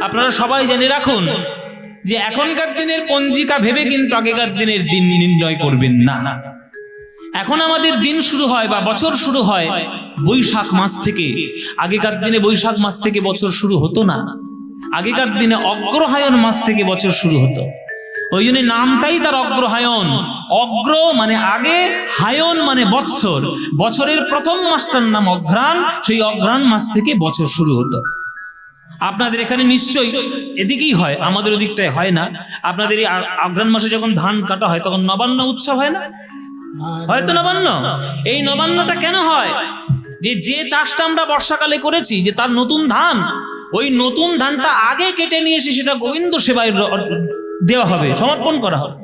আপনারা সবাই জেনে রাখুন যে এখনকার দিনের পঞ্জিকা ভেবে কিন্তু আগেকার দিনের দিন নির্ণয় করবেন না। এখন আমাদের দিন শুরু হয় বা বছর শুরু হয় বৈশাখ মাস থেকে। আগেকার দিনে বৈশাখ মাস থেকে বছর শুরু হতো না, আগেকার দিনে অগ্রহায়ণ মাস থেকে বছর শুরু হতো। ওই জন্য নামটাই তার অগ্রহায়ণ। অগ্র মানে আগে, হায়ন মানে বৎসর। বছরের প্রথম মাসটার নাম অঘ্রাণ, সেই অঘ্রাণ মাস থেকে বছর শুরু হতো। আপনাদের এখানে নিশ্চয়ই এদিকেই হয়, আমাদের ওদিকটায় হয় না। আপনাদের এই অঘ্রাণ মাসে যখন ধান কাটা হয় তখন নবান্ন উৎসব হয় না? হয়তো নবান্ন। এই নবান্নটা কেন হয়? যে চাষটা আমরা বর্ষাকালে করেছি, যে তার নতুন ধান, ওই নতুন ধানটা আগে কেটে নিয়ে এসে সেটা গোবিন্দ সেবায় দেওয়া হবে, সমর্পণ করা হবে।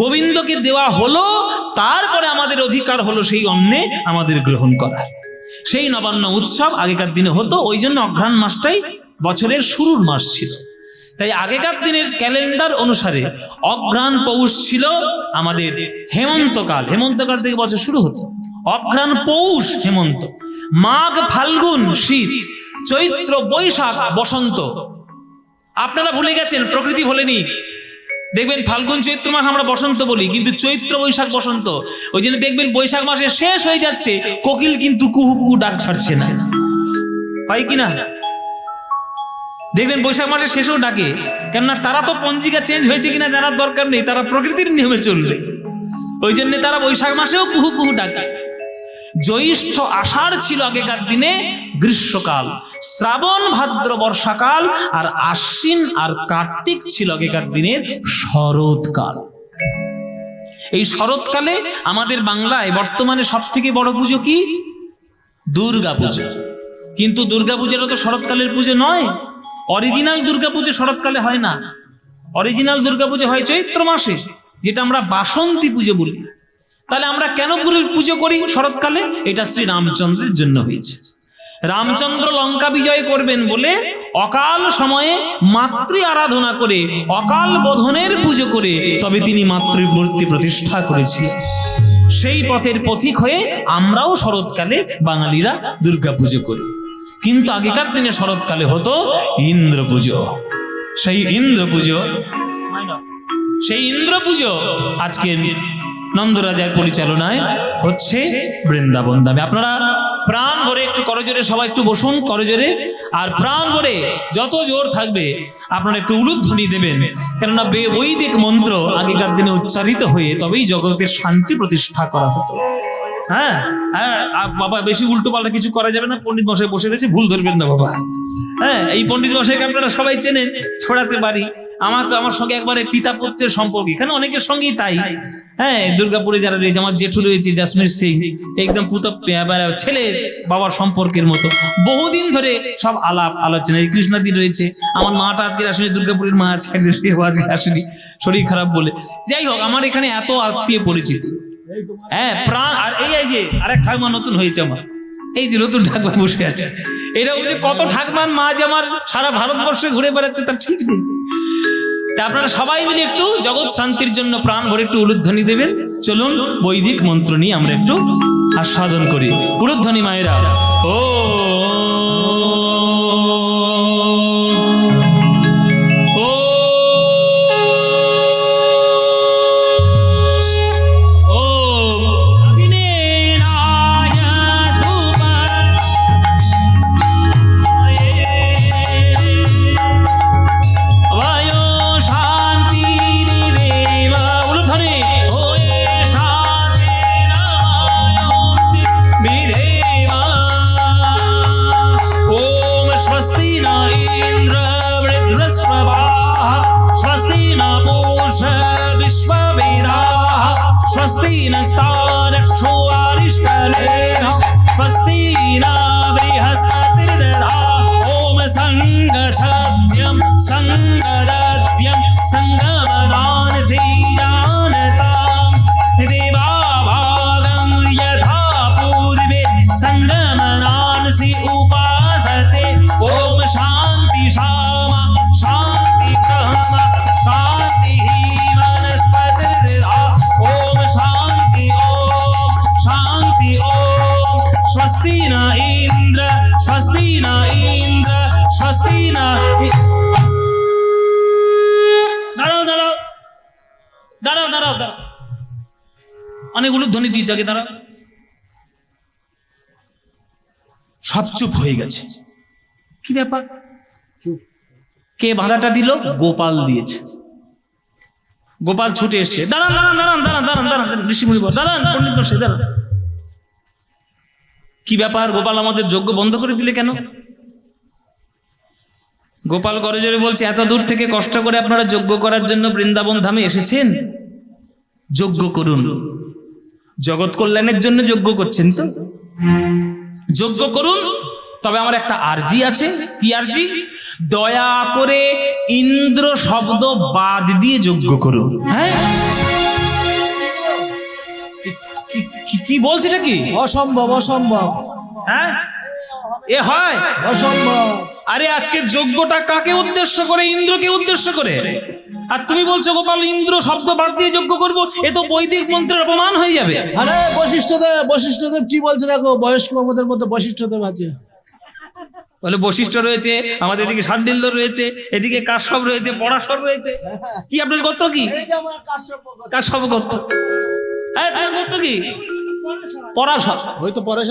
গোবিন্দকে দেওয়া হলো, তারপরে আমাদের অধিকার হলো সেই অন্নে আমাদের গ্রহণ করা। সেই নবান্ন উৎসব আগেকার দিনে হতো। ওই জন্য অঘ্রাণ মাসটাই বছরের শুরুর মাস ছিল। তাই আগেকার দিনের ক্যালেন্ডার অনুসারে অঘ্রাণ পৌষ ছিল আমাদের হেমন্তকাল। হেমন্তকাল থেকে বছর শুরু হতো। অঘ্রাণ পৌষ হেমন্ত, মাঘ ফাল্গুন শীত, চৈত্র বৈশাখ বসন্ত। আপনারা ভুলে গেছেন, প্রকৃতি ভোলেনি। দেখবেন ফাল্গুন চৈত্র মাস আমরা বসন্ত বলি, কিন্তু চৈত্র বৈশাখ বসন্ত। ওই জন্য দেখবেন বৈশাখ মাসে শেষ হয়ে যাচ্ছে, কোকিল কিন্তু কুহু কুহু ডাক ছাড়ছে না, হয় কিনা? দেখবেন বৈশাখ মাসে শেষেও ডাকে, কেননা তারা তো পঞ্জিকা চেঞ্জ হয়েছে কিনা জানার দরকার নেই, তারা প্রকৃতির নিয়মে চলবে। ওই জন্য তারা বৈশাখ মাসেও কুহু কুহু ডাকে। জ্যৈষ্ঠ আষাঢ় ছিল আগেকার দিনে গ্রীষ্মকাল, শ্রাবণ ভাদ্র বর্ষাকাল, আর আশ্বিন আর কার্তিক ছিল আগেকার দিনের শরৎকাল। এই শরৎকালে আমাদের বাংলায় বর্তমানে সব থেকে বড় পুজো কি? দুর্গা পুজো। কিন্তু দুর্গা পুজোটা তো শরৎকালের পুজো নয়। অরিজিনাল দুর্গা পুজো শরৎকালে হয় না, অরিজিনাল দুর্গা পুজো হয় চৈত্র মাসে, যেটা আমরা বাসন্তী পুজো বলি। তাহলে আমরা কেন পুজো করি শরৎকালে? এটা শ্রী রামচন্দ্রের জন্য হয়েছে। রামচন্দ্র লঙ্কা বিজয় করবেন বলে অকাল সময়ে মাতৃ আরাধনা করে, অকাল বোধনের পুজো করে তবে তিনি মাতৃমূর্তি প্রতিষ্ঠা করেছিলেন। সেই পথের পথিক হয়ে আমরাও শরৎকালে বাঙালিরা দুর্গা পুজো করি। কিন্তু আগেকার দিনে শরৎকালে হতো ইন্দ্র পুজো। সেই ইন্দ্র পুজো আজকে নন্দরাজার পরিচালনায় হচ্ছে বৃন্দাবন ধামে। আপনারা প্রাণ ভরে একটু করজোরে, সবাই একটু বসুন করজোরে, আর প্রাণ ভরে যত জোর থাকবে আপনারা একটু উলুধ্বনি দেবেন। কেননা বৈদিক মন্ত্র আগেকার দিনে উচ্চারিত হয়ে তবেই জগতের শান্তি প্রতিষ্ঠা করা হতো। হ্যাঁ হ্যাঁ বাবা, বেশি উল্টো পাল্টা কিছু করা যাবে না। পণ্ডিত মশাই বসে রয়েছে, ভুল ধরবেন না বাবা। হ্যাঁ, এই পণ্ডিত মশাইকে আপনারা সবাই চেনেন, ছড়াতে পারি। আমার সঙ্গে একবারে পিতা পুত্রের সম্পর্ক, এখানে অনেকের সঙ্গেই তাই। হ্যাঁ, দুর্গাপুরে যারা রয়েছে, আমার জেঠু রয়েছে জাসমির সিং, একদম ছেলে বাবার সম্পর্কের মতো। বহুদিন ধরে সব আলাপ আলোচনা। কৃষ্ণাদি রয়েছে, আমার মাটা আজকে আসেনি, দুর্গাপুরের মা আজকে আসেনি, শরীর খারাপ বলে। যাই হোক, আমার এখানে এত আত্মীয় পরিচিত। হ্যাঁ, প্রাণ। আর এই যে আরেক ঠাকুমা নতুন হয়েছে আমার, এই যে নতুন ঠাকুমা বসে আছে। এরকম যে কত ঠাকুমার মা যে আমার সারা ভারতবর্ষে ঘুরে বেড়াচ্ছে তার ঠিক নেই। আপনারা সবাই মিলে একটু জগৎ শান্তির জন্য প্রাণ ভরে একটু উলুধ্বনি দেবেন। চলুন বৈদিক মন্ত্র নিয়ে আমরা একটু আস্বাদন করি। উলুধ্বনি মায়েরা, ও स्वस्ति नस्तारक्षो अरिष्टनेः स्वस्ति न बृहस्पतिर्दधातु ओम संगच्छद्यं संगदद्यं संगमदानसीदानतां देवाभागं यथा पूर्वे संगमदानसि उपासते। ओम शान्ति शामा शान्ति ब्रह्म शान्ति स्वस्ति न इंद्र स्वस्ति न দাঁড়াও দাঁড়াও দাঁড়াও, অনেকগুলো ধ্বনি দিয়েছে, আগে দাঁড়াও। সব চুপ হয়ে গেছে। কি ব্যাপার? কে বাধাটা দিল? গোপাল দিয়েছে। গোপাল ছুটে এসছে, দাঁড়ান দাঁড়ান দাঁড়ান দাঁড়ান দাঁড়ান দাঁড়ান, ঋষিমুনি দাঁড়ান, পণ্ডিত মশাই দাঁড়ান। কি ব্যাপার? গোপাল আমাদের যজ্ঞ বন্ধ করে দিলে কেন? গোপাল করজোরে বলছে, এত দূর থেকে কষ্ট করে আপনারা যজ্ঞ করার জন্য বৃন্দাবন ধামে এসেছেন, যজ্ঞ করুন, জগৎ কল্যাণের জন্য যজ্ঞ করছেন তো যজ্ঞ করুন। তবে আমার একটা আরজি আছে। কি আরজি? দয়া করে ইন্দ্র শব্দ বাদ দিয়ে যজ্ঞ করুন। হ্যাঁ, কি বলছে এটা? কি অসম্ভব, অসম্ভব। হ্যাঁ, এ হয় অসম্ভব। আরে আজকের যজ্ঞটা কাকে উদ্দেশ্য করে? ইন্দ্রকে উদ্দেশ্য করে। আর তুমি বলছো গোপাল ইন্দ্র শব্দ বাদ দিয়ে যজ্ঞ করবো, এ তো বৈদিক মন্ত্রের অপমান হয়ে যাবে। আরে বশিষ্ঠদেব কি বলছে দেখো, বয়স্ক আমাদের মধ্যে বশিষ্ঠদেব আছে। বলে বশিষ্ঠ রয়েছে, আমাদের এদিকে শাণ্ডিল্য রয়েছে, এদিকে কাশ্যপ রয়েছে, পরাশর রয়েছে। কি আপনার গোত্র? কি কাশ্যপ গোত্র? গোত্র কি? পরাশর।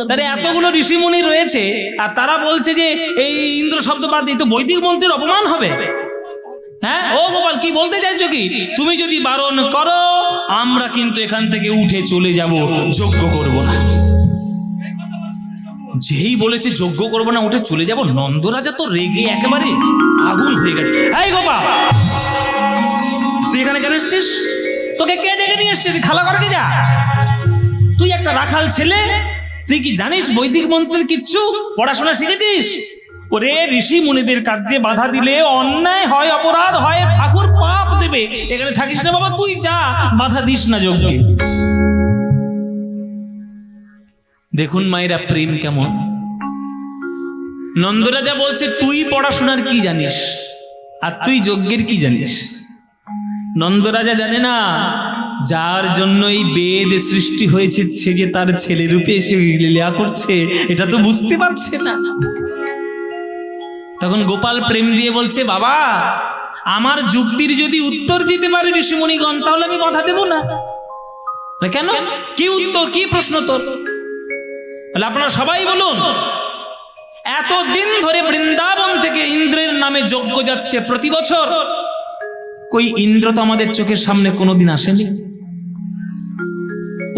তাহলে এতগুলো ঋষিমুনি রয়েছে আর তারা বলছে যে এই ইন্দ্র শব্দ বাদ দিয়ে তো বৈদিক মন্ত্রের অপমান হবে। হ্যাঁ, ও গোপাল কি বলতে চাইছো? কি তুমি যদি বারণ করো আমরা কিন্তু এখান থেকে উঠে চলে যাব, যজ্ঞ করব না। যেই বলেছে যজ্ঞ করবো না, উঠে চলে যাব, নন্দরাজা তো রেগে একেবারে আগুন হয়ে গেছে। এই গোপাল, তুই এখানে কেন এসছিস? তোকে কে ডেকে নিয়ে এসছিস? খালা করকে যা। তুই একটা রাখাল ছেলে, তুই কি জানিস বৈদিক মন্ত্রের কিচ্ছু? পড়াশোনা শিখেছিস? ওরে ঋষি মুনিদের কার্যে বাধা দিলে অন্যায় হয়, অপরাধ হয়, ঠাকুর পাপ দেবে। এখানে থাকিস না বাবা, তুই যা, বাধা দিস না যজ্ঞে। দেখুন মায়েরা প্রেম কেমন। নন্দরাজা বলছে তুই পড়াশোনার কি জানিস আর তুই যজ্ঞের কি জানিস? নন্দরাজা জানে না যার জন্য এই বেদ সৃষ্টি হয়েছে সে যে তার ছেলে রূপে এসে লীলা করছে, এটা তো বুঝতে পারছে না। তখন গোপাল প্রেম দিয়ে বলছে, বাবা আমার যুক্তির যদি উত্তর দিতে পারে ঋষিমুনিগণ তাহলে আমি কথা দেব না। কেন? কি উত্তর, কি প্রশ্ন তোর? আপনারা সবাই বলুন, এতদিন ধরে বৃন্দাবন থেকে ইন্দ্রের নামে যজ্ঞ যাচ্ছে প্রতি বছর, কই ইন্দ্র তো আমাদের চোখের সামনে কোনোদিন আসেনি।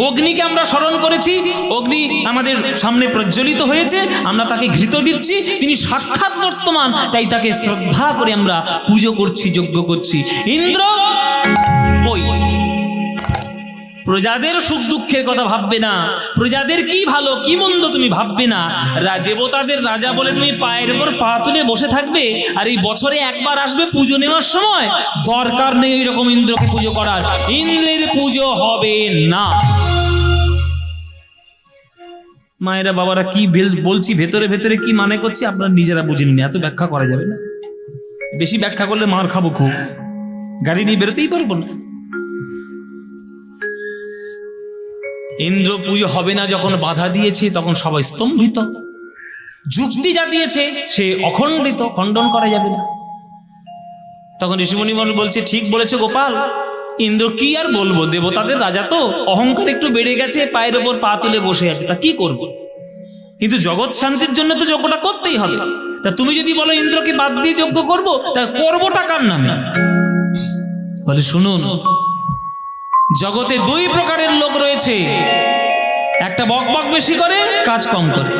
অগ্নিকে আমরা স্মরণ করেছি, অগ্নি আমাদের সামনে প্রজ্বলিত হয়েছে, আমরা তাকে ঘৃত দিচ্ছি, তিনি সাক্ষাৎ বর্তমান, তাই তাকে শ্রদ্ধা করে আমরা পুজো করছি, যজ্ঞ করছি। ইন্দ্র কই? প্রজাদের সুখ দুঃখের কথা ভাববে না, প্রজাদের কি ভালো কি মন্দ তুমি ভাববে না, দেবতাদের রাজা বলে তুমি পায়ের উপর পা তুলে বসে থাকবে। আর এই বছরে একবার আসবে পুজো নেওয়ার সময়, দরকার নেই এরকম ইন্দ্রকে পুজো করার। ইন্দ্রের পুজো হবে না। মায়েরা বাবারা কি বলছি ভেতরে ভেতরে কি মানে করছি আপনারা নিজেরা বুঝেন, এত ব্যাখ্যা করা যাবে না। বেশি ব্যাখ্যা করলে মার খাবো খুব, গাড়ি নিয়ে বেরোতেই পারবো না। ইন্দ্র পুজো হবে না যখন বাধা দিয়েছে তখন সবাই স্তম্ভিত। যুক্তি যা দিয়েছে সে অখণ্ডিত, খণ্ডন করা যাবে না। তখন ঋষিমুনি বলছে, ঠিক বলেছে গোপাল, ইন্দ্র কি আর বলবো, দেবতাদের রাজা তো, অহংকার একটু বেড়ে গেছে, পায়ের ওপর পা তুলে বসে আছে, তা কি করব? কিন্তু জগৎ শান্তির জন্য তো যজ্ঞটা করতেই হবে। তা তুমি যদি বলো ইন্দ্রকে বাদ দিয়ে যজ্ঞ করবো, তা করবোটা কার নামে? বলে শুনুন, জগতে দুই প্রকারের লোক রয়েছে, একটা বকবক বেশি করে কাজ কম করে,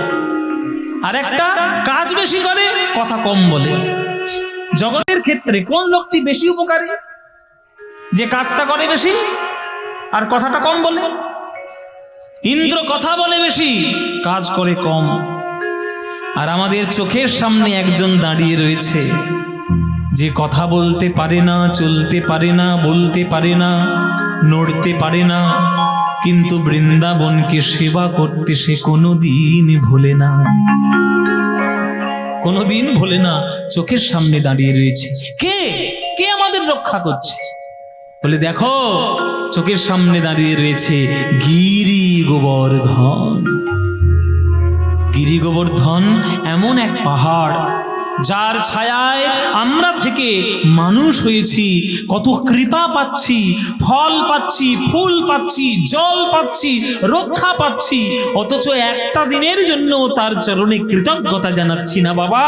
আর একটা কাজ বেশি করে কথা কম বলে। জগতের ক্ষেত্রে কোন লোকটি বেশি উপকারী? যে কাজটা করে বেশি আর কথাটা কম বলে। ইন্দ্র কথা বলে বেশি, কাজ করে কম। আর আমাদের চোখের সামনে একজন দাঁড়িয়ে রয়েছে যে কথা বলতে পারে না, চলতে পারে না, বলতে পারে না, নড়তে পারে না, কিন্তু বৃন্দাবনকে সেবা করতে সে কোনোদিন ভোলে না, কোনোদিন ভোলে না। চোখের সামনে দাঁড়িয়ে রয়েছে। কে কে আমাদের রক্ষা করছে? বলে দেখো, চোখের সামনে দাঁড়িয়ে রয়েছে গিরি গোবর্ধন। গিরি গোবর্ধন এমন এক পাহাড় যার ছায়ায় আমরা থেকে মানুষ হয়েছি, কত কৃপা পাচ্ছি, ফল পাচ্ছি, ফুল পাচ্ছি, জল পাচ্ছি, রক্ষা পাচ্ছি, অথচ একটা দিনের জন্য তার চরণে কৃতজ্ঞতা জানাচ্ছি না বাবা।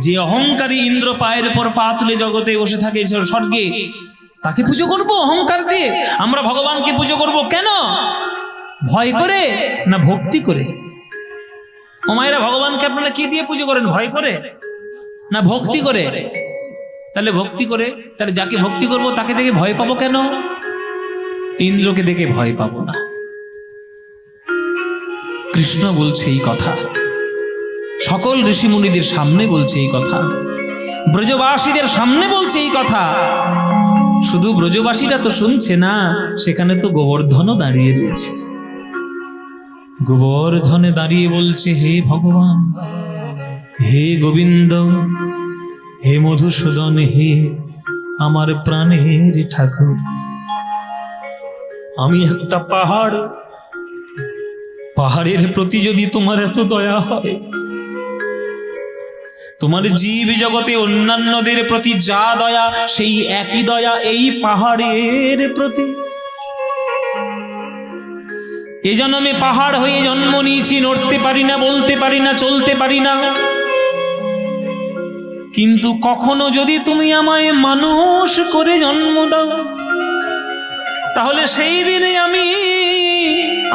যে অহংকারী ইন্দ্র পায়ের পর পা তুলে জগতে বসে থাকে স্বর্গে, তাকে পুজো করব অহংকার দিয়ে? আমরা ভগবানকে পুজো করব কেন? ভয় করে না ভক্তি করে? ও মায়েরা, ভগবানকে আপনারা কি দিয়ে পুজো করেন? ভয় করে না ভক্তি করে? তাহলে ভক্তি করে, তাহলে যাকে ভক্তি করব তাকে দেখে ভয় পাবো কেন? ইন্দ্রকে দেখে ভয় পাবো না। কৃষ্ণ বলছে এই কথা, সকল ঋষি মুনিদের সামনে বলছে এই কথা, ব্রজবাসীদের সামনে বলছে এই কথা। শুধু ব্রজবাসীরা তো শুনছে না, সেখানে তো গোবর্ধনও দাঁড়িয়ে রয়েছে। গোবর্ধনে দাঁড়িয়ে বলছে, হে ভগবান, হে গোবিন্দ, হে মধুসূদন, হে আমার প্রাণের ঠাকুর, আমি একটা পাহাড়, পাহাড়ের প্রতি যদি তোমার এত দয়া হয়, তোমার জীব জগতে অন্যান্যদের প্রতি যা দয়া, সেই একই দয়া এই পাহাড়ের প্রতি। এ জন্মে পাহাড় হয়ে জন্ম নিয়েছি, নড়তে পারি না, বলতে পারি না, চলতে পারি না, কিন্তু কখনো যদি তুমি আমায় মানুষ করে জন্ম দাও, তাহলে সেই দিনে আমি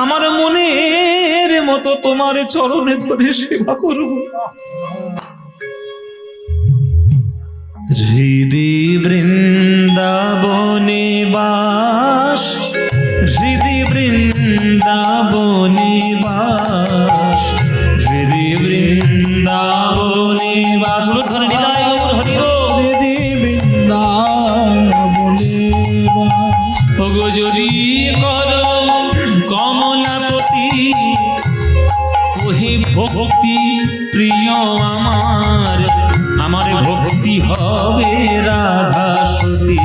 আমার মনের মতো তোমার চরণে ধরে সেবা করব। হৃদি বৃন্দাবনে বাস, হৃদি বৃন্দাবনে বাস, হৃদি বৃন্দাবনে বাস। ধরে নিতাই গৌর হরি গো। হৃদি বৃন্দাবনে বাস। ওগো যদি করো কমলাপতি, ওহে ভক্তি প্রিয় আমার, আমার ভক্তি হবে রাধা সতী।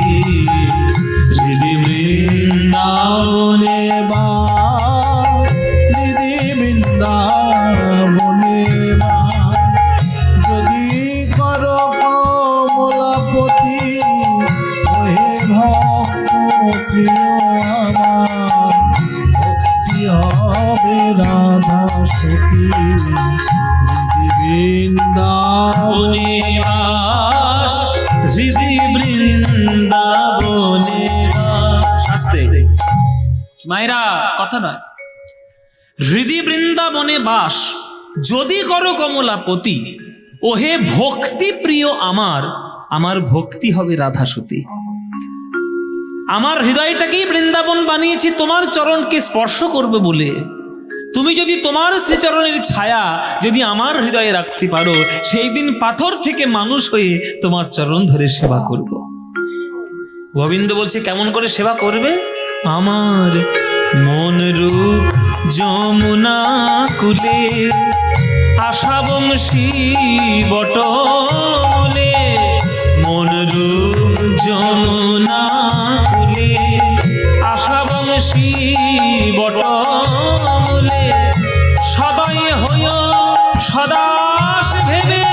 হৃদি বৃন্দাবনে বাস, হৃদি বৃন্দাবনে বাস। যদি করো কমলাপতি, ওহে ভক্ত প্রিয় আমার, ভক্তি হবে রাধা সতী। হৃদি বৃন্দাবনে বাস, হৃদি বৃন্দাবনে বাস। আস্তে মায়েরা, কথা নয়। হৃদি বৃন্দাবনে বাস, যদি করো কমলাপতি, ওহে ভক্তি প্রিয় আমার, আমার ভক্তি হবে রাধা সতী। আমার হৃদয়টাকেই বৃন্দাবন বানিয়েছি তোমার চরণকে স্পর্শ করবে বলে। তুমি যদি তোমার শ্রীচরণের ছায়া যদি আমার হৃদয়ে রাখতে পারো, সেই দিন পাথর থেকে মানুষ হয়ে তোমার চরণ ধরে সেবা করব। গোবিন্দ বলছে কেমন করে সেবা করবে? আমার মন রূপ যমুনা কুলে, আশা বংশী বটমূলে, মন রূপ যমুনা কুলে, আশা বংশী বটমূলে, সদাই হয় সদাস ভেবে,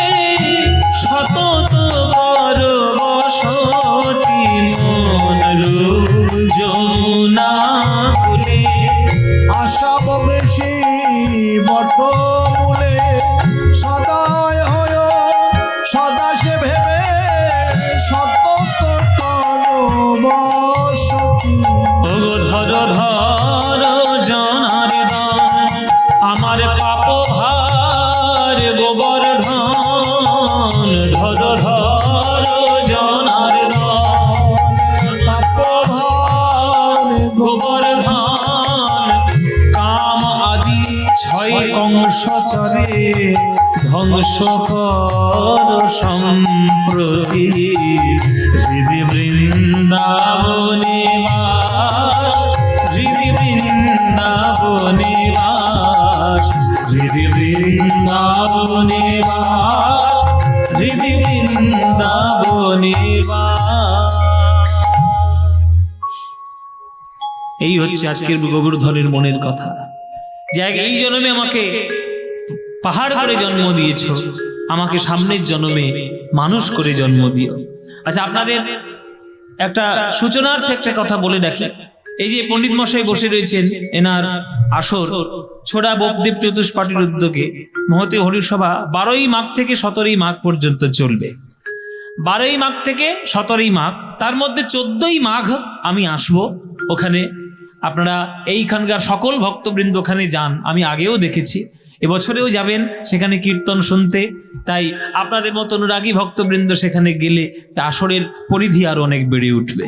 সতত বর বসতি, মন রূপ যমুনা কুলে, আশা বংশী বটমূলে, সদায় হয় সদা সে ভেবে, সতত বসতি। ওগো ধর ধর জনার্দন, আমার পাপ ভার গোবর্ধন, ধর ধর জনার্দন, পাপভার গোবর্ধন, কাম আদি ছয় কংস চরে, ধ্বংস কর সম্প্রতি। হৃদি বৃন্দাবনে বাস, হৃদি বৃন্দাবনে বাস, হৃদি বৃন্দাবনে বাস, হৃদি বৃন্দাবনে বাস। এই হচ্ছে আজকের গোবর্ধনের মনের কথা, যে এই জন্মে আমাকে পাহাড় করে জন্ম দিয়েছ, আমাকে সামনের জন্মে মানুষ করে জন্ম দিও। আচ্ছা, আপনাদের একটা সূচনার্থে একটা কথা বলে রাখি। এই যে পণ্ডিত মশাই বসে রয়েছেন, এনার আসর ছোড়া বোপদেব চতুষ্পাঠীর উদ্যোগে মহতী হরিসভা 12ই মাঘ থেকে 17ই মাঘ পর্যন্ত চলবে। 12ই মাঘ থেকে 17ই মাঘ, তার মধ্যে 14ই মাঘ আমি আসব ওখানে। আপনারা এইখানকার সকল ভক্তবৃন্দ ওখানে যান, আমি আগেও দেখেছি, এবছরেও যাবেন সেখানে কীর্তন শুনতে। তাই আপনাদের মতো অনুরাগী ভক্তবৃন্দ সেখানে গেলে আসরের পরিধি আরো অনেক বেড়ে উঠবে।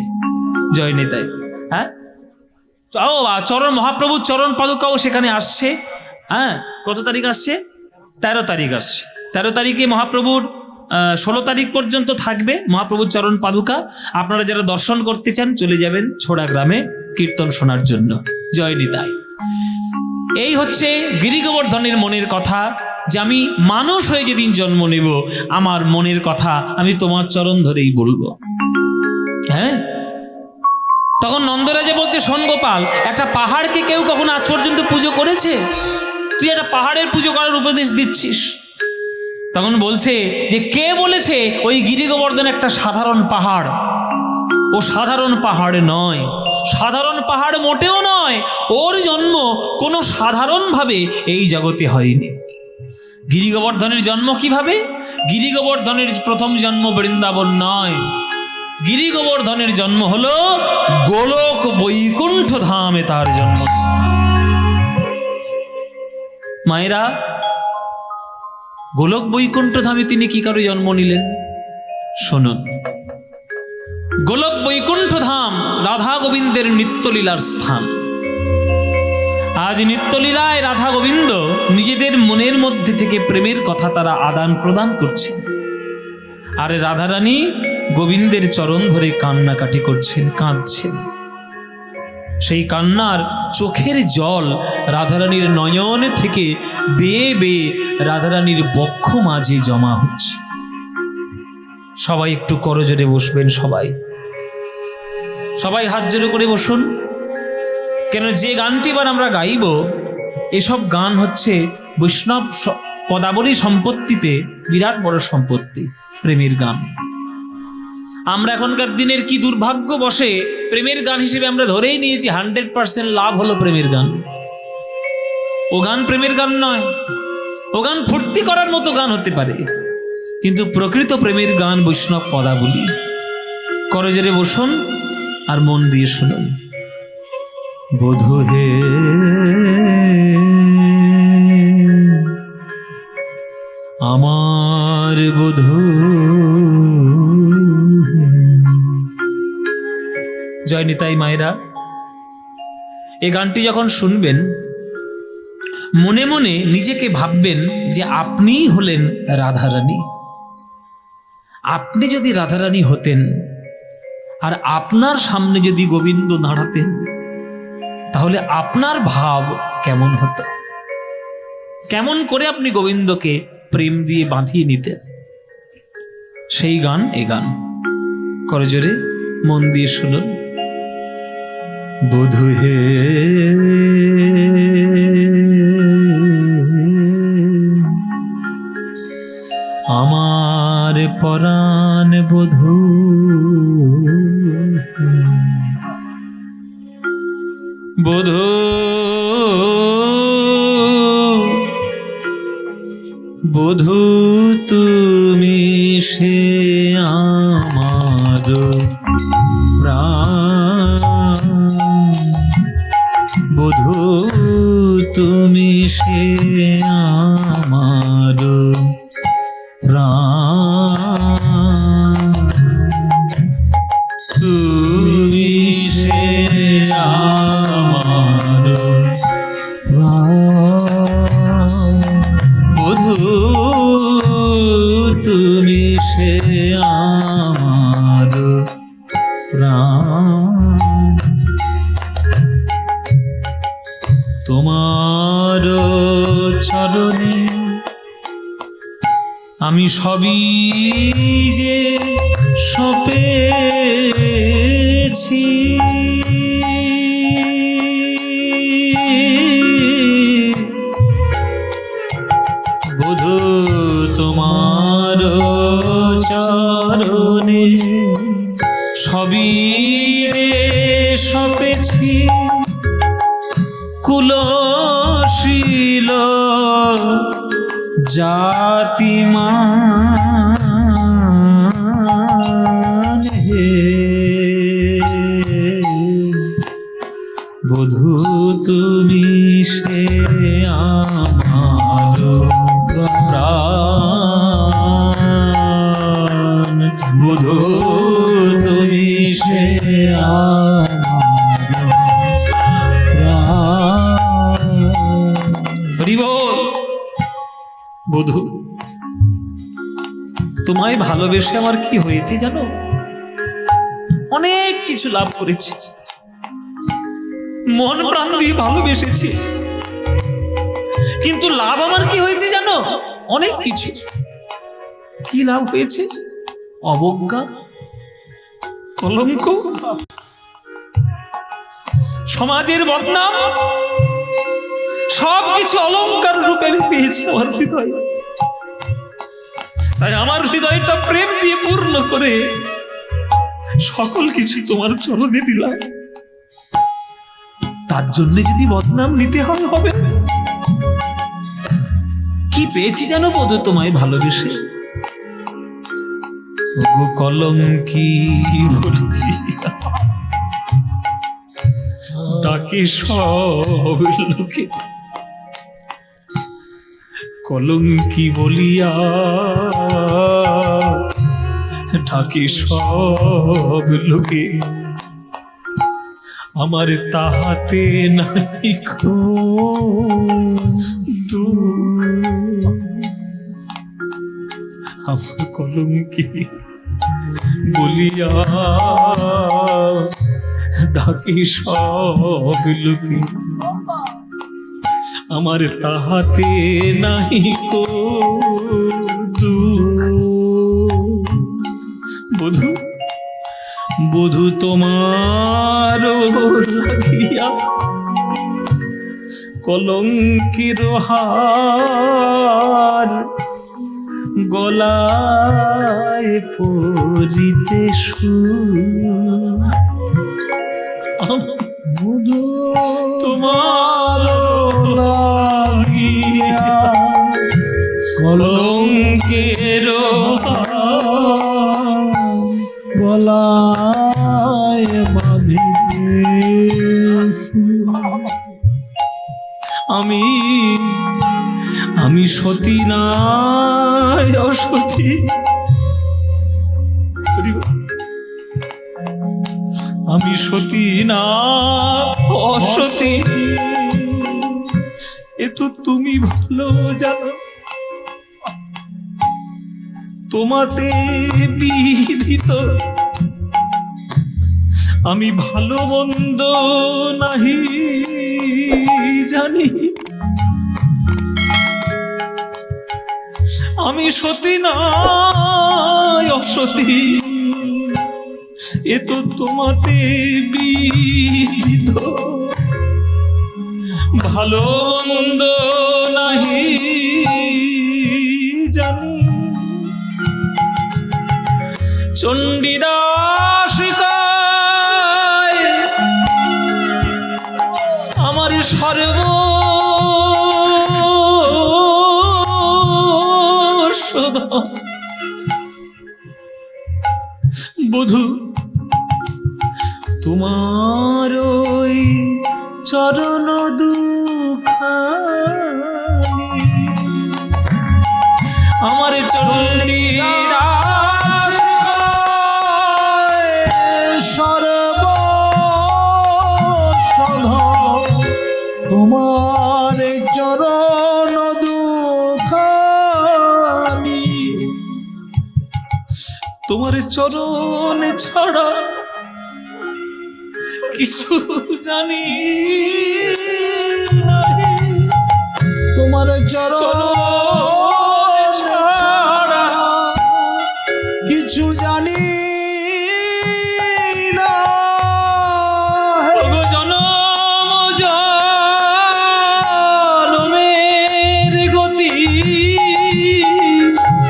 জয় নিতাই। হ্যাঁ, চরণ মহাপ্রভুর চরণ পাদুকাও সেখানে আসছে। হ্যাঁ, কত তারিখ আসছে? 13 তারিখ আসছে। 13 তারিখে মহাপ্রভুর 16 তারিখ পর্যন্ত থাকবে মহাপ্রভুর চরণ পাদুকা। আপনারা যারা দর্শন করতে চান চলে যাবেন ছোড়া গ্রামে কীর্তন শোনার জন্য। জয় নিতাই। এই হচ্ছে গিরি গোবর্ধনের মনের কথা, যে আমি মানুষ হয়ে যেদিন জন্ম নেব আমার মনের কথা আমি তোমার চরণ ধরেই বলবো। হ্যাঁ, তখন নন্দরাজা বলছে, শোন গোপাল, একটা পাহাড়কে কেউ কখনো আজ পর্যন্ত পুজো করেছে? তুই একটা পাহাড়ের পুজো করার উপদেশ দিচ্ছিস। তখন বলছে যে কে বলেছে ওই গিরি গোবর্ধন একটা সাধারণ পাহাড়? ও সাধারণ পাহাড় নয়, সাধারণ পাহাড় মোটেও নয়। ওর জন্ম কোনো সাধারণভাবে এই জগতে হয়নি। গিরি গোবর্ধনের জন্ম কিভাবে? গিরি গোবর্ধনের প্রথম জন্ম বৃন্দাবন নয়, গিরি গোবর্ধনের জন্ম হলো গোলক বৈকুণ্ঠ ধামে তার জন্মস্থান। মায়েরা, গোলক বৈকুণ্ঠ ধামে তিনি কি করে জন্ম নিলেন শুনুন। গোলক বৈকুণ্ঠ ধাম রাধা গোবিন্দের নিত্যলীলার স্থান। আজ নিত্যলীলায় রাধা গোবিন্দ নিজেদের মনের মধ্যে থেকে প্রেমের কথা তারা আদান প্রদান করছেন, আর রাধারানী গোবিন্দের চরণ ধরে কান্নাকাটি করছেন, কাঁদছেন। সেই কান্নার চোখের জল রাধারানীর নয়ন থেকে বেয়ে বেয়ে রাধারানীর বক্ষ মাঝে জমা হচ্ছে। সবাই একটু করজোড়ে বসবেন, সবাই হাত জোড়ো করে বসুন। কেন যে গানটি এবার আমরা গাইব, এসব গান হচ্ছে বৈষ্ণব পদাবলী সম্পত্তিতে বিরাট বড় সম্পত্তি, প্রেমের গান। আমরা এখনকার দিনের কি দুর্ভাগ্য বসে প্রেমের গান হিসেবে আমরা ধরেই নিয়েছি 100% লাভ হলো প্রেমের গান। ও গান প্রেমের গান নয়, ও গান ফুর্তি করার মতো গান হতে পারে, কিন্তু প্রকৃত প্রেমের গান বৈষ্ণব পদাবলী। করজোড়ে বসুন আর মন দিয়ে শুনুন। বধূ হে আমার বধূ, জয় নিতাই। মায়েরা, এই গানটি যখন শুনবেন মনে মনে নিজেকে ভাববেন যে আপনিই হলেন রাধারানী। আপনি যদি রাধারানী হতেন আর আপনার সামনে যদি গোবিন্দ দাঁড়াতেন, তাহলে আপনার ভাব কেমন হতো? কেমন করে আপনি গোবিন্দকে প্রেম দিয়ে বাঁধিয়ে নিতেন? সেই গান এ গান। করজোড়ে মন দিয়ে শুনুন। বধূ হে আমার পরাণ বধূ, বধূ বধূ তুমি সে আমার প্রাণ, বধূ তুমি সে আমার প্রাণ, তুমি সে আমার প্রাণ, বধূ তুমি সে আমার প্রাণ। তোমার চরণে আমি সবই যে সপেছি, বধূ তোমার চরণে সবই রে সপেছি কুলশীল জাতিমান হে বধূ তুমি সে আমার প্রাণ বধূ তুমি সে হরি বল। বধূ তোমায় ভালোবেসে আমার কি হয়েছে জানো? অনেক কিছু লাভ করেছি, মন প্রাণ দিয়ে ভালোবেসেছি, কিন্তু লাভ আমার কি হয়েছে জানো? অনেক কিছু। কি লাভ হয়েছে? অবজ্ঞা, কলঙ্ক, সমাজের বদনাম, সবকিছু অলংকার রূপে আমি পেয়েছি আমার হৃদয়। তাই আমার হৃদয়টা প্রেম দিয়ে পূর্ণ করে সকল কিছু তোমার চরণে দিলাম। তার জন্য যদি বদনাম নিতে হয় হবে। কি পেয়েছি জানো বধূ তোমায় ভালোবেসে? ওগো কলঙ্কি বলিয়া ডাকে সব লোকে, কলঙ্কি বলিয়া ডাকে সব লোকে, আমার তাহাতে নাই আমার কলঙ্কি বলিয়া ডাকি সব লোকে, আমার তাহাতে নাই বধূ বধূ তোমার লাগিয়া কলঙ্কির হার গলায় পরিতে বধূ তোমার লাগিয়া কলঙ্কের গলায় বাঁধিতে আমি সতী নাই অসতী, আমি সতী না অসতী, এ তো তুমি ভালো জানো। তোমাতে বিধিত আমি ভালো মন্দ নাহি জানি, আমি সতী নাই অসতী, এ তো তোমাতে বিধিত ভালো মন্দ নাহি জানি। চণ্ডীদাস কয় আমার সর্ব বধূ তোমার ওই চরণ দুখানি আমার চণ্ডীদাস সর্বসধ তোমার চরণ দুখানি, তোমার চরণ ছাড়া কিছু জানি নাই, তোমার চরণ ছাড়া কিছু জানি না। ওগো জনম জনমের গতি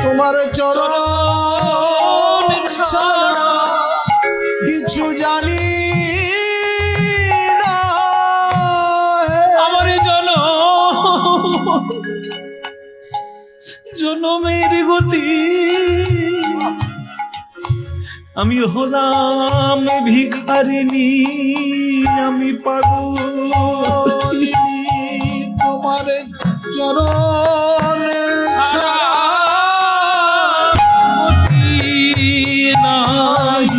তোমার চরণ গতি, আমি হলাম ভিখারিনী, আমি পাগল। তোমার চরণ ছাড়া গতি নাই,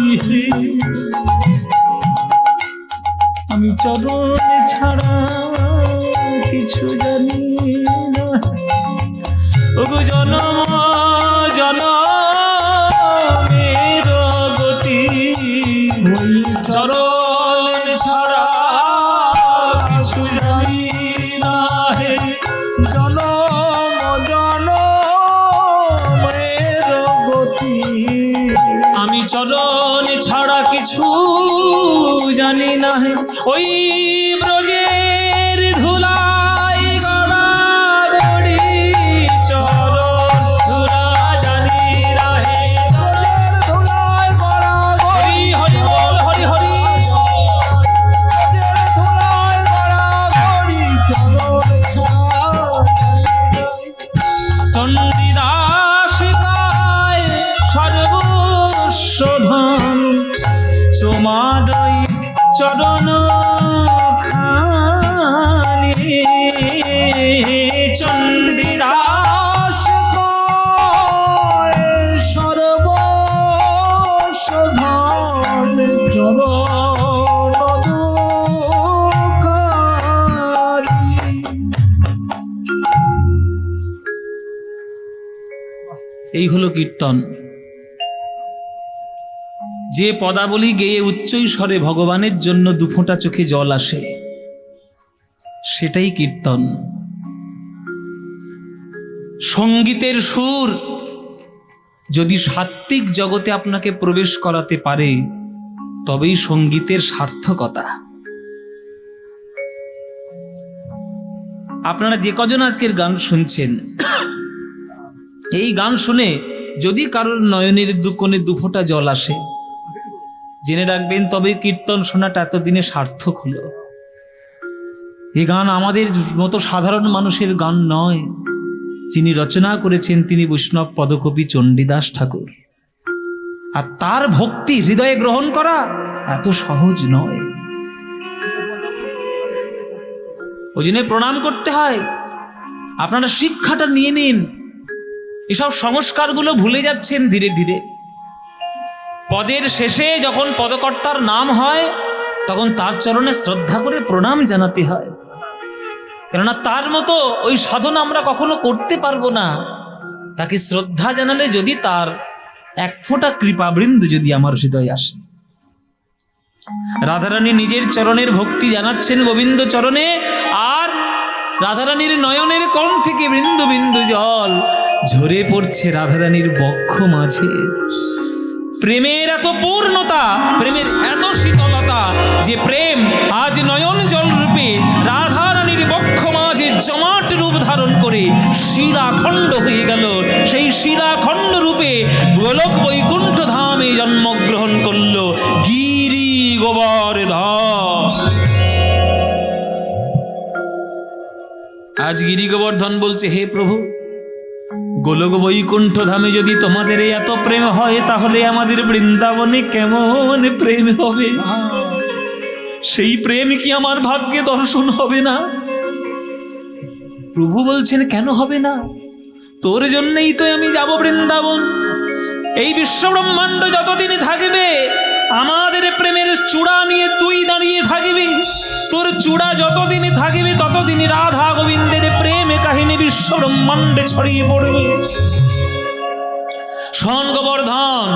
আমি চরণ ছাড়া কিছু জানি না। ওগো জনম জনমের গতি, ওই চরণ ছাড়া কিছু জানি না হে। জনম জনমের গতি, আমি চরণ ছাড়া কিছু জানি না হে। ওই ব্রজের ধুলাই গড়াগড়ি, চরণ ধুলা জানি না হে। ব্রজের ধুলায় গড়াগড়ি, হরি হরি বল হরি হরি। ব্রজের ধুলায় গড়াগড়ি, চরণ ছাড়া চণ্ডীদাস গায় সর্বস্ব ধন, তোমারই চরণ খানি। চণ্ডীদাস দাস কয় সর্বস্ব ধন, চরণ দুঃখারি। এই হলো কীর্তন। যে পদাবলী গেয়ে উচ্চ স্বরে ভগবানের জন্য দুফোঁটা চোখে জল আসে, সেটাই কীর্তন। সঙ্গীতের সুর যদি সাত্ত্বিক জগতে আপনাকে প্রবেশ করাতে পারে, তবেই সঙ্গীতের সার্থকতা। আপনারা যে কজন আজকের গান শুনছেন, এই গান শুনে যদি কারোর নয়নের দুকোণে দুফোঁটা জল আসে, জেনে রাখবেন তবে কীর্তন শোনাটা এতদিনে সার্থক হলো। এই গান আমাদের মতো সাধারণ মানুষের গান নয়। যিনি রচনা করেছেন তিনি বৈষ্ণব পদকবি চণ্ডীদাস ঠাকুর। আর তার ভক্তি হৃদয়ে গ্রহণ করা এত সহজ নয়। ওই জন্য প্রণাম করতে হয়। আপনারা শিক্ষাটা নিয়ে নিন। এসব সংস্কারগুলো ভুলে যাচ্ছেন ধীরে ধীরে। পদের শেষে যখন পদকর্তার নাম হয়, তখন তার চরণে শ্রদ্ধা করে প্রণাম জানাতে হয়। কেননা তার মতো ওই সাধনা আমরা কখনো করতে পারবো না। তাকে শ্রদ্ধা জানালে যদি তার এক ফোঁটা কৃপাবৃন্দ যদি আমার হৃদয়ে আসে। রাধারানী নিজের চরণের ভক্তি জানাচ্ছেন গোবিন্দ চরণে, আর রাধারানীর নয়নের কোণ থেকে বিন্দু বিন্দু জল ঝরে পড়ছে রাধারানীর বক্ষ মাঝে। প্রেমের এত পূর্ণতা, প্রেমের এত শীতলতা, যে প্রেম আজ নয়ন জল রূপে রাধারানীর বক্ষ মাঝে জমাট রূপ ধারণ করে শিলাখণ্ড হয়ে গেল। সেই শিলাখণ্ড রূপে গোলক বৈকুণ্ঠ ধামে জন্মগ্রহণ করল গিরি গোবর্ধন। আজ গিরি গোবর্ধন বলছে, হে প্রভু, গোলক বৈকুণ্ঠ ধামে যদি তোমাদের এত প্রেম হয়, তাহলে আমাদের বৃন্দাবনে কেমন প্রেম হবে? সেই প্রেম কি আমার ভাগ্যে দর্শন হবে না? প্রভু বলছেন, কেন হবে না? তোর জন্যই তো আমি যাব বৃন্দাবন। এই বিশ্ব ব্রহ্মাণ্ড যতদিন থাকবে, আমাদের প্রেমের চূড়া নিয়ে তুই দাঁড়িয়ে থাকবি। তোর চূড়া যতদিন থাকবে, ততদিন রাধা গোবিন্দের প্রেম কাহিনী বিশ্ব ব্রহ্মাণ্ডে ছড়িয়ে পড়বে। শোন গোবর্ধন,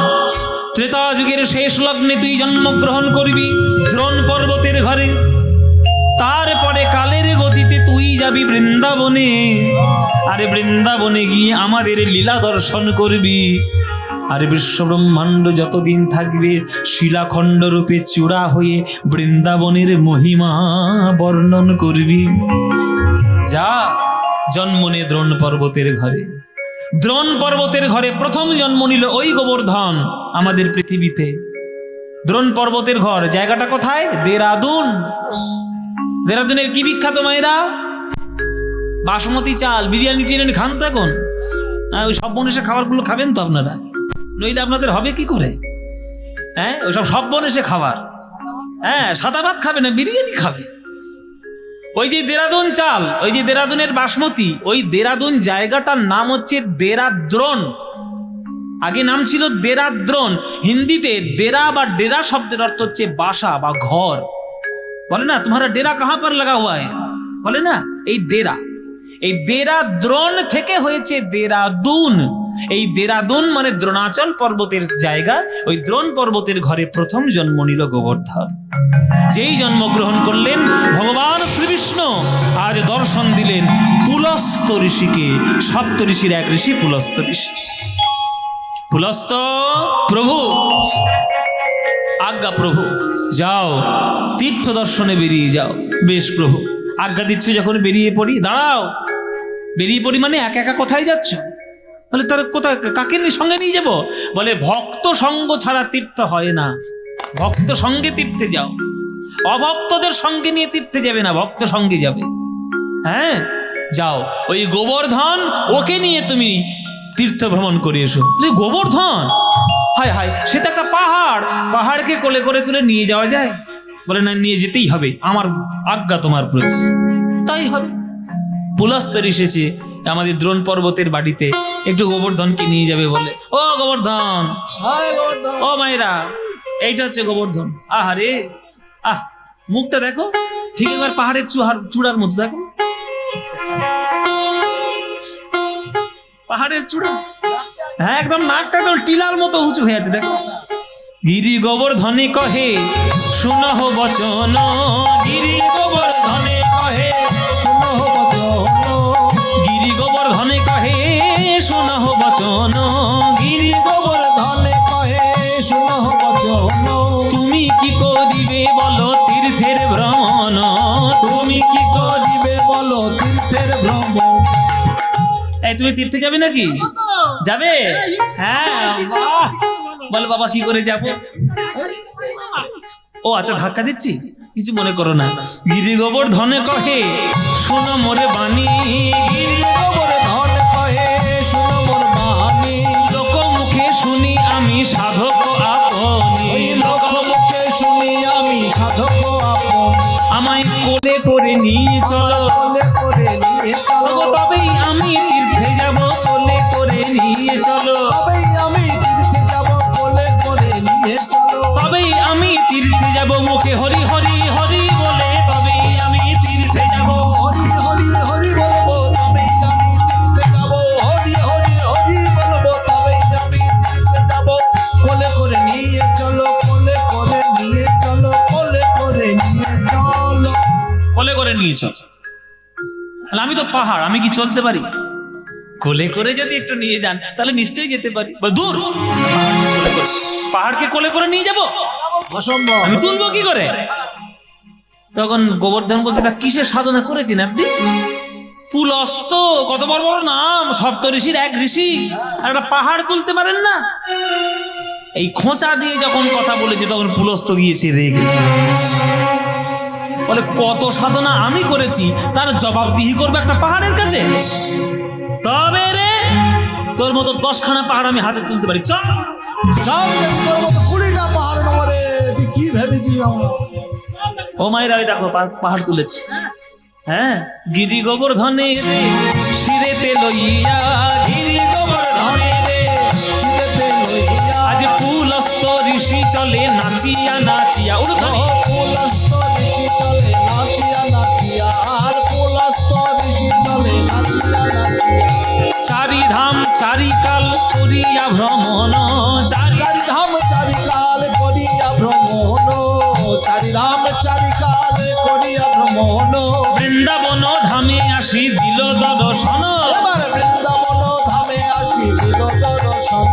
ত্রেতা যুগের শেষ লগ্নে তুই জন্মগ্রহণ করবি দ্রোণ পর্বতের ঘরে। তারপরে কালের গতিতে তুই যাবি বৃন্দাবনে। আরে বৃন্দাবনে গিয়ে আমাদের লীলা দর্শন করবি। আর বিশ্ব ব্রহ্মাণ্ড যতদিন থাকবে, শিলাখণ্ড রূপে চূড়া হয়ে বৃন্দাবনের মহিমা বর্ণন করবি। যা, জন্ম নে দ্রোণ পর্বতের ঘরে। দ্রোণ পর্বতের ঘরে প্রথম জন্ম নিল ওই গোবর্ধন আমাদের পৃথিবীতে। দ্রোণ পর্বতের ঘর, জায়গাটা কোথায়? দেরাদুন। দেরাদুনের কি বিখ্যাত মায়েরা? বাসমতি চাল, বিরিয়ানি টিরিয়ানি খান তো এখন। ওই সব বনেশে খাবারগুলো খাবেন তো আপনারা, নইলে আপনাদের হবে কি করে? হ্যাঁ, ওইসব সব বনেশে খাবার। হ্যাঁ, সাদা ভাত খাবে না, বিরিয়ানি খাবে। ওই যে দেরাদুন চাল, ওই যে দেরাদুনের বাসমতি, ওই দেরাদুন জায়গাটার নাম হচ্ছে দেরাদ্রোন। আগে নাম ছিল দেরাদ্রোন। হিন্দিতে দেরা বা ডেরা শব্দের অর্থ হচ্ছে বাসা বা ঘর। বলে না তোমারা ডেরা কাহা পর লাগা হুয়া হ্যায়, বলে না, এই ডেরা। এই দেরাদ্রোন থেকে হয়েছে দেরাদুন। এই দেরাদুন মানে দ্রোণাচল পর্বতের জায়গা। ওই দ্রোণ পর্বতের ঘরে প্রথম জন্ম নিল গোবর্ধন। যেই জন্মগ্রহণ করলেন ভগবান শ্রীবিষ্ণু আজ দর্শন দিলেন পুলস্ত ঋষিকে। সপ্ত ঋষির এক ঋষি পুলস্ত ঋষি। পুলস্ত প্রভু, আজ্ঞা প্রভু, যাও তীর্থ দর্শনে বেরিয়ে যাও। বেশ প্রভু, আজ্ঞা দিচ্ছ যখন বেরিয়ে পড়ি। দাঁড়াও, বেরিয়ে পড়ি মানে একা একা কোথায় যাচ্ছ? বলে তার কোথায়, কাকে সঙ্গে নিয়ে যাব? বলে ভক্ত সঙ্গ ছাড়া তীর্থ হয় না, ভক্ত সঙ্গে তীর্থে যাও। অভক্তদের সঙ্গে নিয়ে তীর্থে যাবে না, ভক্ত সঙ্গে যাবে। হ্যাঁ, যাও ওই গোবর্ধন, ওকে নিয়ে তুমি তীর্থ ভ্রমণ করে এসো। গোবর্ধন, হায় হায়, সে তো একটা পাহাড়, পাহাড়কে কোলে করে তুলে নিয়ে যাওয়া যায়? বলে না, নিয়ে যেতেই হবে, আমার আজ্ঞা তোমার প্রতি। তাই হবে। পুলস্ত এসেছে আমাদের দ্রোণ পর্বতের বাড়িতে, একটু গোবর্ধনকে নিয়ে যাবে বলে। ও গোবর্ধন, ও মায়েরা, এইটা হচ্ছে গোবর্ধন। আহারে, আহ, মুখটা দেখো, ঠিক এবার পাহাড়ের চূড়ার মতো দেখো, পাহাড়ের চূড়া। হ্যাঁ, একদম নাকটা একদম টিলার মতো উঁচু হয়ে আছে, দেখো। গিরি গোবর্ধনে কহে শুনহ বচন, গিরি গোবর্ধনে কহে শুনহ বচন, গিরি গোবর্ধনে কহে শুনহ বচন, গিরি গোবর্ধনে কহে শুনহ বচন। তুমি কি করিবে বলো তীর্থের ভ্রমণ, তুমি কি করিবে বলো তীর্থের ভ্রমণ। এই তুমি তীর্থে যাবে নাকি? যাবে? হ্যাঁ, বাহ। বল বাবা, কি করে যাব? ও আচ্ছা, ধাক্কা দিচ্ছি, কিছু মনে করো না। গিরি গোবর্ধনে কহে শোনো মোরে বাণী, গিরি গোবর্ধনে কহে শোনো মোর বাণী। লোক মুখে শুনি আমি সাধক আপনি, লোক মুখে শুনি আমি সাধক আপনি। আমায় কোলে করে নিয়ে চলো, কোলে করে নিয়ে চলো, তবেই আমি তীর্থে যাব, কোলে করে নিয়ে চলো, তবেই আমি তীর্থে যাব, কোলে করে নিয়ে চলো, তবেই আমি তীর্থে যাব। মুখে হরি হরি হরি বলে তবেই আমি তীর্থে যাব, হরি হরি হরি বলবো তবেই আমি তীর্থে যাব, হরি হরি হরি বলবো তবেই আমি তীর্থে যাব। কোলে করে নিয়ে চলো, কোলে করে নিয়ে চলো, কোলে করে নিয়ে চলো, কোলে করে নিয়ে চলো। আমি তো পাহাড়, আমি কি চলতে পারি? কোলে করে যদি একটু নিয়ে যান তাহলে নিশ্চয়ই যেতে পারি। দূর, পাহাড়কে কোলে করে নিয়ে যাব অসম্ভব, আমি তুলবো কি করে? তখন গোবর্ধন বলছে, না কিসের সাধনা করেছেন আপনি? পুলস্ত, কত বড় বড় নাম, সপ্ত ঋষির এক ঋষি, আর একটা পাহাড় তুলতে পারেন না? এই খোঁচা দিয়ে যখন কথা বলেছে তখন পুলস্ত গিয়েছে রেগে। বলে কত সাধনা আমি করেছি, তার জবাবদিহি করবে একটা পাহাড়ের কাছে? তবে রে, তোর মতো 10খানা পাহাড় আমি হাতে তুলতে পারি, চল। তোর মতো 20টা পাহাড় নম্বরে তুই কি ভেবেছিস? ও মায়েরা, ওই দেখো পাহাড় তুলেছে। হ্যাঁ, গিরি গোবর্ধনে রে শিরেতে লইয়া, গিরি গোবর্ধনে রে শিরেতে লইয়া, আজ পুলস্ত ঋষি চলে নাচিয়া নাচিয়া। পুলস্ত ঋষি চলে নাচিয়া নাচিয়া, আর পুলস্ত ঋষি চলে নাচিয়া নাচিয়া। চারিধাম চারিকাল করিয়া ভ্রমণ, চারিধাম চারিকাল করিয়া ভ্রমণ, চারিধাম চারিকাল করিয়া ভ্রমণ। বৃন্দাবন ধামে আসি দিল দর্শন, এবার বৃন্দাবন ধামে আসি দিল দর্শন।